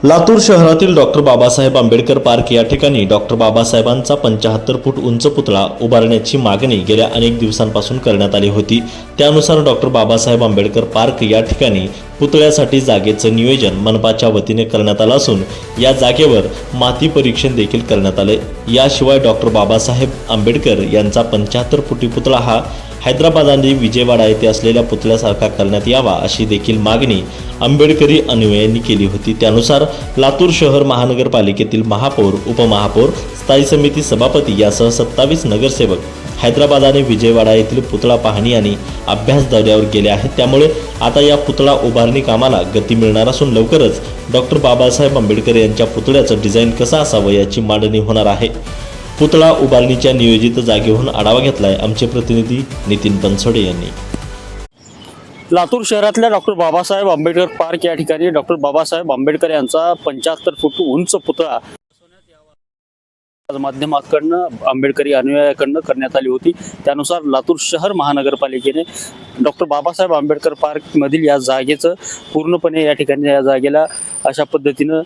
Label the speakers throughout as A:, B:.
A: लातूर शहरातील doctor Babasaheb Ambedkar park या ठिकाणी डॉक्टर बाबासाहेबांचा 75 फूट उंच पुतळा उभारण्याची मागणी गेल्या अनेक दिवसांपासून करण्यात आली होती। त्यानुसार डॉक्टर बाबासाहेब आंबेडकर पार्क या ठिकाणी पुतळ्यासाठी जागेचं नियोजन मनपाच्या वतीने करण्यात आलं असून या जागेवर माती परीक्षण देखील करण्यात आले। याशिवाय डॉक्टर बाबासाहेब आंबेडकर यांचा 75 फुटी पुतळा हा हैदराबाद आणि विजयवाडा येथे असलेल्या पुतळ्यासारखा करण्यात यावा अशी देखील मागणी आंबेडकरी अनुयायांनी केली होती। त्यानुसार लातूर शहर महानगरपालिकेतील महापौर, उपमहापौर, स्थायी समिती सभापती यासह 27 नगरसेवक हैदराबाद आणि विजयवाडा येथील पुतळा पाहणी आणि अभ्यास दौऱ्यावर गेले आहेत। त्यामुळे आता या पुतळा उभारणी कामाला गती मिळणार असून लवकरच डॉक्टर बाबासाहेब आंबेडकर यांच्या पुतळ्याचं डिझाईन कसं असावं याची मांडणी होणार आहे। पुतळा उभारणीच्या नियोजित जागेहून आढावा घेतलाय आमचे प्रतिनिधी नितीन बनसोडे यांनी।
B: लातूर शहरातल्या डॉक्टर बाबासाहेब आंबेडकर पार्क या ठिकाणी डॉक्टर बाबासाहेब आंबेडकर यांचा 75 फूट उंच पुतळा माध्यमाकडनं आंबेडकरी अनुयायांकडनं करण्यात आली होती। त्यानुसार लातूर शहर महानगरपालिकेने डॉक्टर बाबासाहेब आंबेडकर पार्क मधील या जागेचं पूर्णपणे या ठिकाणी या जागेला अशा पद्धतीनं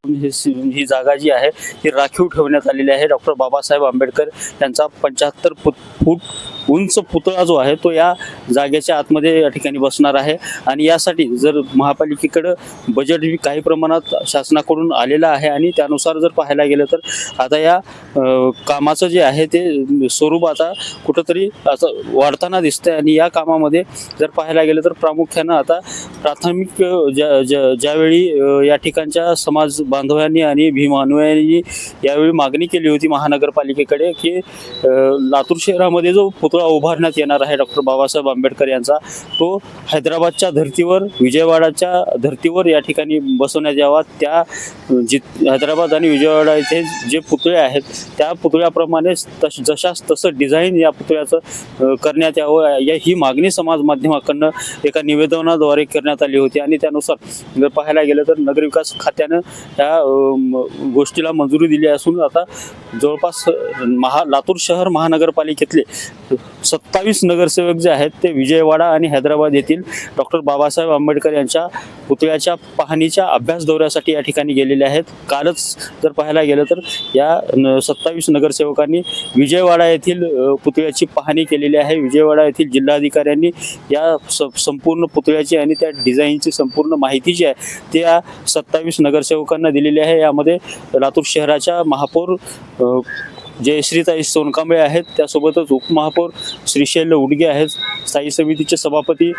B: ही जागा जी आहे ती राखीव ठेवण्यात आलेली आहे। डॉक्टर बाबासाहेब आंबेडकर यांचा 75 फूट उंच पुतळा जो आहे तो या जागेच्या आतमध्ये या ठिकाणी बसणार आहे आणि यासाठी जर महापालिकेकडे बजेट काही प्रमाणात शासनाकडून आलेलं आहे आणि त्यानुसार जर पाहायला गेलं तर आता या कामाचं जे आहे ते स्वरूप आता कुठंतरी असं वाढताना दिसतंय आणि या कामामध्ये जर पाहायला गेलं तर प्रामुख्यानं आता प्राथमिक ज्यावेळी या ठिकाणच्या समाज बांधवांनी आणि भीम अनुयायांनी यावेळी मागणी केली होती महानगरपालिकेकडे की लातूर शहरामध्ये जो पुतळा उभारण्यात येणार आहे डॉक्टर बाबासाहेब आंबेडकर यांचा तो हैदराबादच्या धर्तीवर, विजयवाडाच्या धर्तीवर या ठिकाणी बसवण्यात यावा। त्या हैदराबाद आणि विजयवाडा येथे जे पुतळे आहेत त्या पुतळ्याप्रमाणे जशास तसं डिझाईन या पुतळ्याचं करण्यात यावं ही मागणी समाज माध्यमाकडनं एका निवेदनाद्वारे करण्यात आली होती आणि त्यानुसार जर पाहायला गेलं तर नगरविकास खात्यानं या गोष्टीला मंजुरी दिली असून आता जवळपास लातूर शहर महानगरपालिकेतले 27 नगरसेवक जे आहेत ते विजयवाडा आणि हैदराबाद येथील डॉक्टर बाबासाहेब आंबेडकर यांच्या पुतळ्याच्या पाहणीच्या अभ्यास दौऱ्यासाठी या ठिकाणी गेलेले आहेत। कालच जर पाहायला गेलं तर या 27 नगरसेवकांनी विजयवाडा येथील पुतळ्याची पाहणी केलेली आहे। विजयवाडा येथील जिल्हाधिकाऱ्यांनी या संपूर्ण पुतळ्याची आणि त्या डिझाईनची संपूर्ण माहिती जी आहे ती या 27 नगरसेवकांना दिलेली आहे। यामध्ये लातूर शहराच्या महापौर जयश्रीताई सोनकांबळे आहेत, त्यासोबतच उपमहापौर श्रीशैल्य उडगे आहेत, स्थायी समितीचे सभापती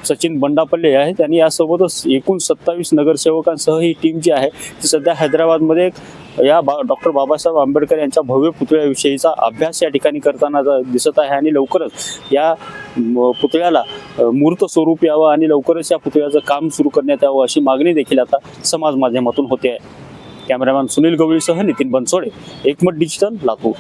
B: सचिन बंडापल्ले आहेत आणि यासोबतच एकूण 27 नगरसेवकांसह ही टीम जी आहे ती सध्या हैदराबादमध्ये या डॉक्टर बाबासाहेब आंबेडकर यांच्या भव्य पुतळ्याविषयीचा अभ्यास या ठिकाणी करताना दिसत आहे आणि लवकरच या पुतळ्याला मूर्त स्वरूप यावं आणि लवकरच या पुतळ्याचं काम सुरू करण्यात यावं अशी मागणी देखील आता समाज माध्यमातून होते आहे। कॅमेरामॅन सुनील गवळीसह नितीन बनसोडे, एकमत डिजिटल, लातूर।